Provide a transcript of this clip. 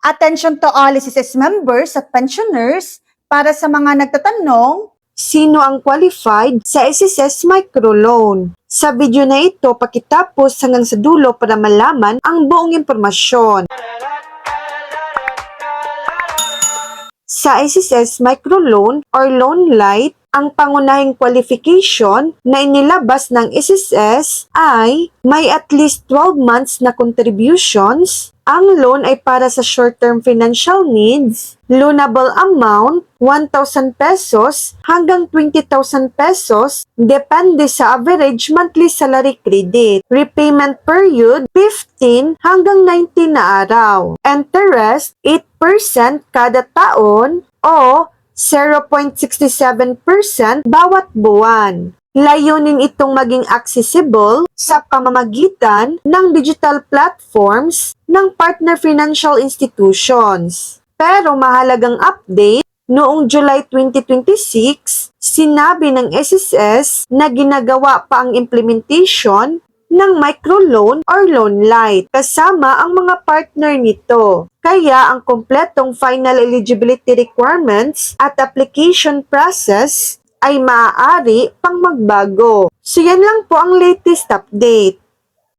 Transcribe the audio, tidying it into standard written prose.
Attention to all SSS members at pensioners para sa mga nagtatanong, sino ang qualified sa SSS Microloan? Sa video na ito, pakitapos hanggang sa dulo para malaman ang buong impormasyon. Sa SSS Microloan or Loan Light, ang pangunahing qualification na inilabas ng SSS ay may at least 12 months na contributions. Ang loan ay para sa short-term financial needs. Loanable amount, 1,000 pesos hanggang 20,000 pesos, depende sa average monthly salary credit. Repayment period, 15 hanggang 90 na araw. Interest, 8% kada taon o 0.67% bawat buwan. Layunin itong maging accessible sa pamamagitan ng digital platforms ng partner financial institutions. Pero mahalagang update, noong July 2026, sinabi ng SSS na ginagawa pa ang implementation ng microloan or loan light kasama ang mga partner nito. Kaya ang kompletong final eligibility requirements at application process ay maaari pang magbago. So yan lang po ang latest update.